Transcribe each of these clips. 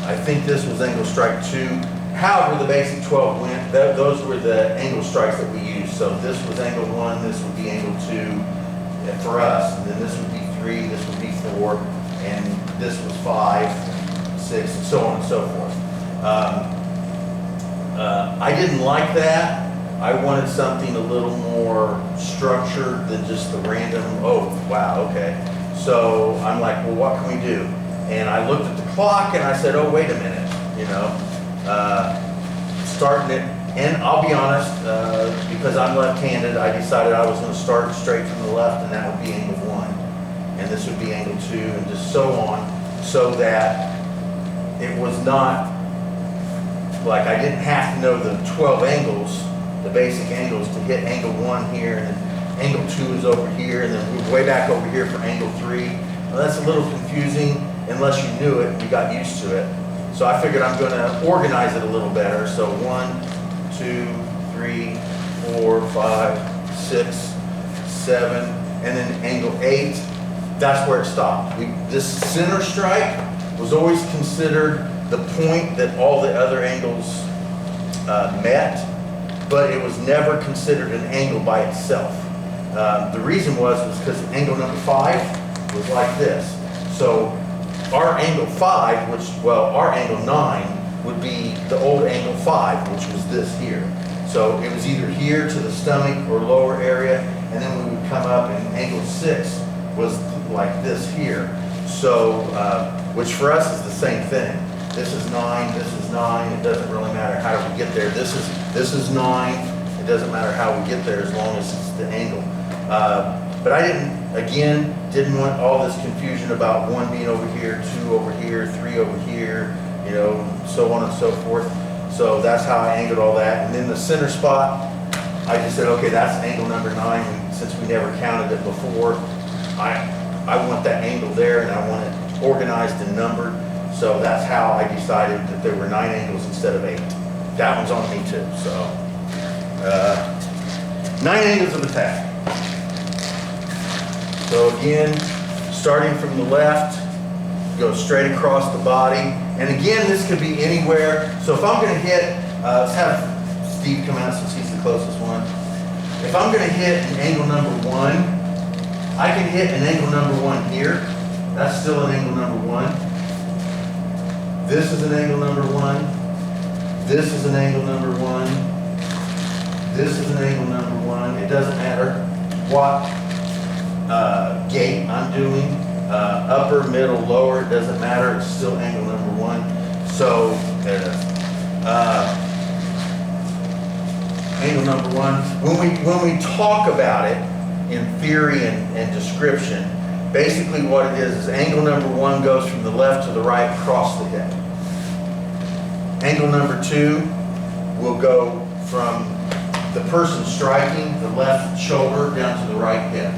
I think this was angle strike 2. However, the basic 12 went, those were the angle strikes that we used. So this was angle 1, this would be angle 2 for us, and then this would be 3, this would be 4, and this was 5, 6, and so on and so forth. I didn't like that. I wanted something a little more structured than just the random, oh, wow, okay. So I'm like, well, what can we do? And I looked at the clock and I said, oh, wait a minute, you know, starting it, and I'll be honest, because I'm left-handed, I decided I was going to start straight from the left, and that would be angle 1, and this would be angle 2, and just so on, so that it was not like I didn't have to know the 12 angles, the basic angles, to hit angle 1 here, and then angle 2 is over here, and then move way back over here for angle 3. Well, that's a little confusing unless you knew it and you got used to it. So I figured I'm going to organize it a little better. So 1, 2, 3, 4, 5, 6, 7, and then angle 8. That's where it stopped. This center strike was always considered the point that all the other angles met, but it was never considered an angle by itself. The reason was because angle number 5 was like this. So our angle 5, our angle 9 would be the old angle 5, which was this here. So it was either here to the stomach or lower area, and then we would come up, and angle 6 was like this here. So, which for us is the same thing. This is 9, this is 9, it doesn't really matter how do we get there. This is 9, it doesn't matter how we get there as long as it's the angle. But I didn't want all this confusion about 1 being over here, 2 over here, 3 over here, you know, so on and so forth. So that's how I angled all that. And then the center spot, I just said, okay, that's angle number 9. Since we never counted it before, I want that angle there, and I want it organized and numbered. So that's how I decided that there were 9 angles instead of 8. That one's on me too. So 9 angles of attack. So again, starting from the left, go straight across the body. And again, this could be anywhere. So if I'm going to hit, let's have Steve come out since he's the closest one. If I'm going to hit an angle number 1, I can hit an angle number 1 here. That's still an angle number 1. This is an angle number 1. This is an angle number 1. This is an angle number 1. It doesn't matter what gate I'm doing, upper, middle, lower, it doesn't matter. It's still angle number 1. So angle number 1. When we talk about it in theory and description, basically what it is angle number 1 goes from the left to the right across the hip. Angle number 2 will go from the person striking the left shoulder down to the right hip.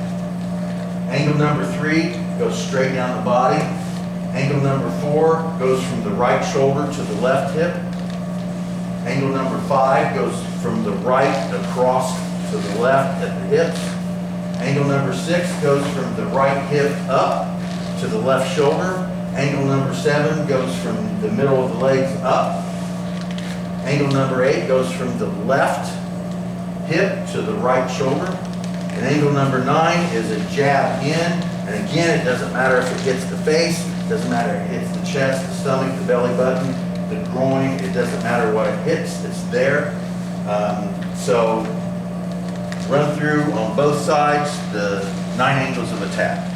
Angle number 3 goes straight down the body. Angle number 4 goes from the right shoulder to the left hip. Angle number 5 goes from the right across to the left at the hips. Angle number 6 goes from the right hip up to the left shoulder. Angle number 7 goes from the middle of the legs up. Angle number 8 goes from the left hip to the right shoulder. And angle number 9 is a jab in. And again, it doesn't matter if it hits the face, it doesn't matter if it hits the chest, the stomach, the belly button, the groin, it doesn't matter what it hits, it's there. So run through on both sides the 9 angles of attack.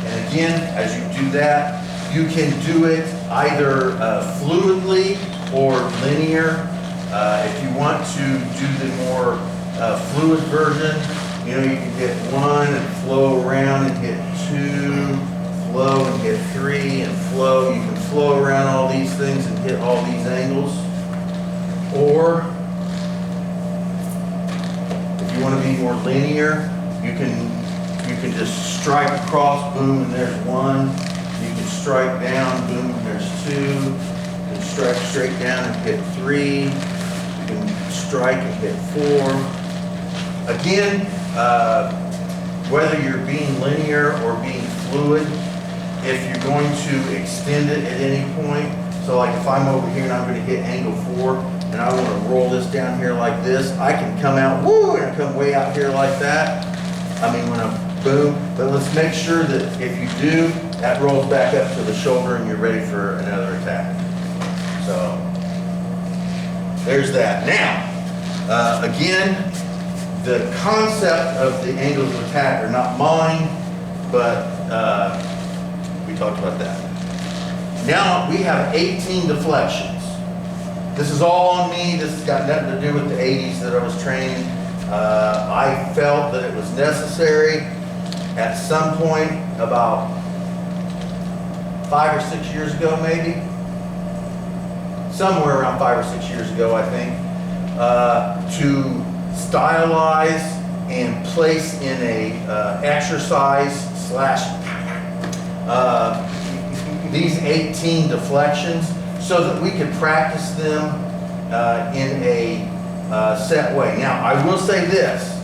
And again, as you do that, you can do it either fluidly or linear. If you want to do the more fluid version, you know, you can hit 1 and flow around and hit 2, flow and hit 3 and flow. You can flow around all these things and hit all these angles. Or if you want to be more linear, you can just strike across, boom, and there's 1. You can strike down, boom, and there's 2. You can strike straight down and hit 3. You can strike and hit 4. Again, whether you're being linear or being fluid, if you're going to extend it at any point, so like if I'm over here and I'm going to hit angle 4 and I want to roll this down here like this, I can come out, woo, and come way out here like that. I mean, when I'm boom, but let's make sure that if you do, that rolls back up to the shoulder and you're ready for another attack. So, there's that. Now, again, the concept of the angles of attack are not mine, but we talked about that. Now we have 18 deflections. This is all on me. This has got nothing to do with the 80s that I was training. I felt that it was necessary at some point about 5 or 6 years ago, maybe. Somewhere around 5 or 6 years ago, I think, to stylize and place in a exercise slash these 18 deflections so that we could practice them in a set way. Now, I will say this.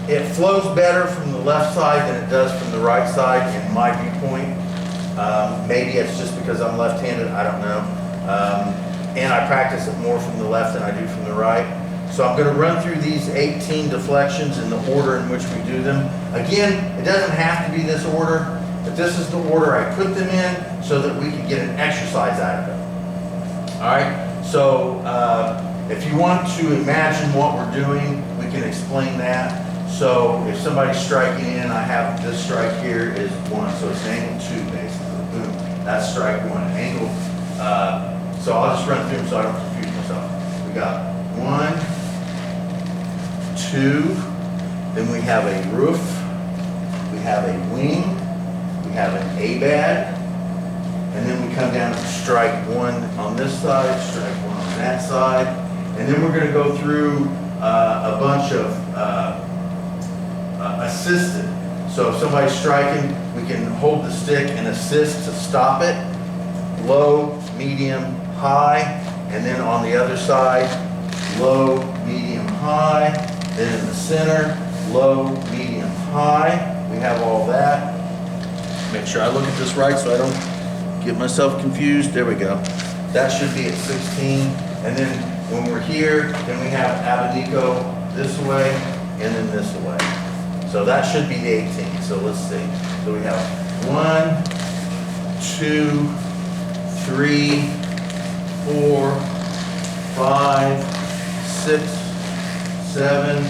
It flows better from the left side than it does from the right side, in my viewpoint. Maybe it's just because I'm left-handed, I don't know. And I practice it more from the left than I do from the right. So I'm going to run through these 18 deflections in the order in which we do them. Again, it doesn't have to be this order, but this is the order I put them in so that we can get an exercise out of it. All right, so if you want to imagine what we're doing, we can explain that. So if somebody's striking in, I have this strike here is 1, so it's an angle 2 basically. Boom, that's strike 1. Angle, so I'll just run through them so I don't confuse myself. We got 1, 2, then we have a roof, we have a wing, we have an A-bad, and then we come down and strike 1 on this side, strike 1 on that side, and then we're going to go through a bunch of assisted. So if somebody's striking, we can hold the stick and assist to stop it, low, medium, high, and then on the other side, low, medium, high, then in the center, low, medium, high. We have all that. Make sure I look at this right so I don't get myself confused. There we go. That should be at 16. And then when we're here, then we have Abanico this way and then this way. So that should be the 18. So let's see. So we have 1, 2, 3, 4, 5, 6, 7,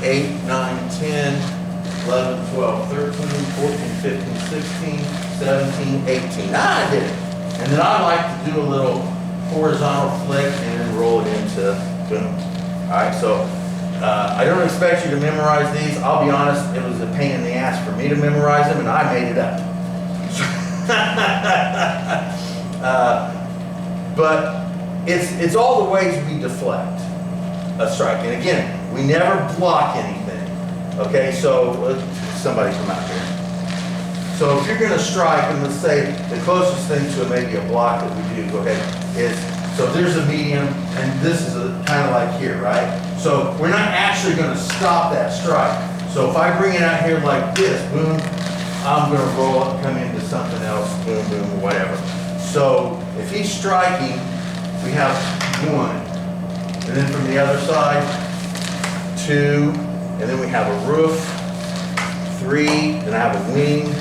8, 9, 10, 11, 12, 13, 14, 15, 16, 17, 18. Ah, I did it. And then I like to do a little horizontal flick and then roll it into boom. All right, so I don't expect you to memorize these. I'll be honest, it was a pain in the ass for me to memorize them, and I made it up. But it's all the ways we deflect a strike. And again, we never block anything. Okay, so somebody come out here. So if you're going to strike, and let's say the closest thing to maybe a block that we do, go ahead, is, so there's a medium, and this is kind of like here, right? So we're not actually going to stop that strike. So if I bring it out here like this, boom, I'm going to roll it and come into something else, boom, boom, whatever. So if he's striking, we have 1. And then from the other side, 2. And then we have a roof, 3. Then I have a wing,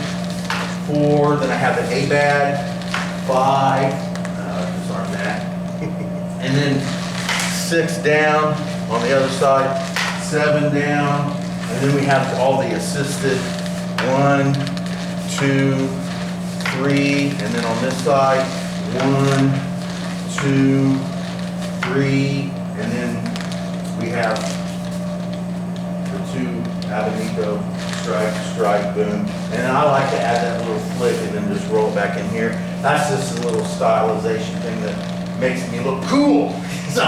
4. Then I have the A-bad, 5. Disarm that. And then 6 down on the other side, 7 down. And then we have all the assisted, 1, 2, 3, and then on this side, 1, 2, 3, and then we have the 2 Abanico, strike, boom. And I like to add that little flick and then just roll it back in here. That's just a little stylization thing that makes me look cool. So,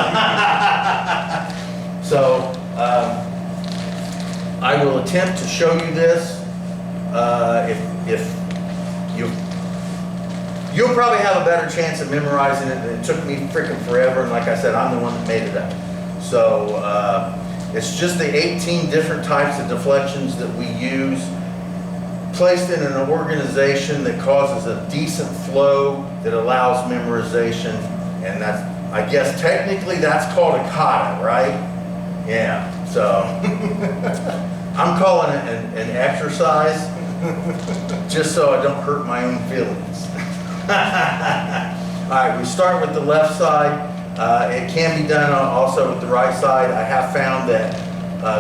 I will attempt to show you this. If you'll probably have a better chance of memorizing it than it took me freaking forever. And like I said, I'm the one that made it up. So It's just the 18 different types of deflections that we use, placed in an organization that causes a decent flow that allows memorization. And that's, I guess technically that's called a kata, right? Yeah, so I'm calling it an exercise just so I don't hurt my own feelings. All right, we start with the left side. It can be done also with the right side. I have found that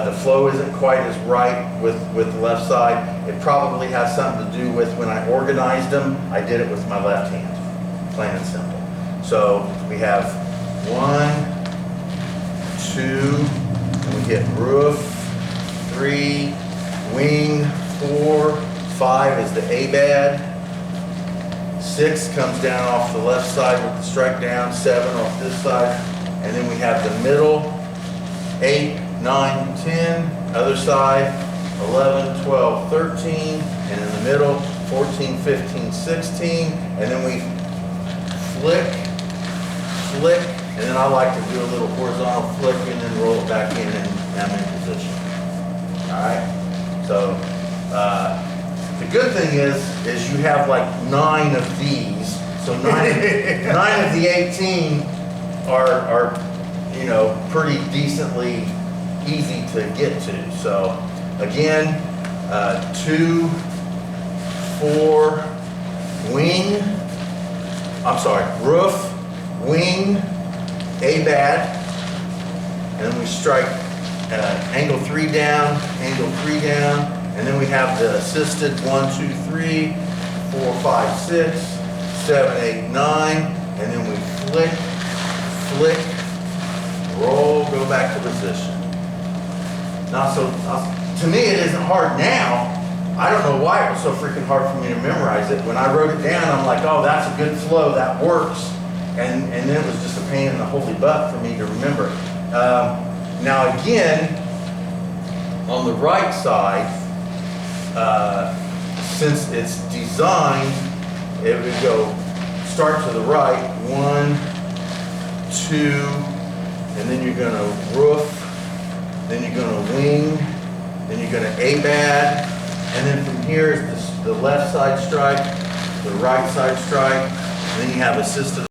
the flow isn't quite as right with the left side. It probably has something to do with when I organized them, I did it with my left hand, plain and simple. So we have 1, 2, and we hit roof, 3, wing, 4, 5 is the ABAD. 6 comes down off the left side with the strike down, 7 off this side, and then we have the middle, 8, 9, 10, other side, 11, 12, 13, and in the middle, 14, 15, 16, and then we flick, and then I like to do a little horizontal flick and then roll it back in and I'm in position. All right, so the good thing is you have like 9 of these, so 9 of the 18 are you know, pretty decently easy to get to. So again, 2, 4, wing, roof, wing, ABAD, and then we strike angle 3 down, angle 3 down, and then we have the assisted 1, 2, 3, 4, 5, 6, 7, 8, 9, and then we flick, roll, go back to position. Now, to me, it isn't hard now. I don't know why it was so freaking hard for me to memorize it. When I wrote it down, I'm like, oh, that's a good flow, that works. And then it was just a pain in the holy butt for me to remember. Now again, on the right side, since it's designed, it would go start to the right, 1, 2, and then you're gonna roof, then you're gonna wing, then you're gonna ABAD, and then from here is the left side strike, the right side strike, and then you have assisted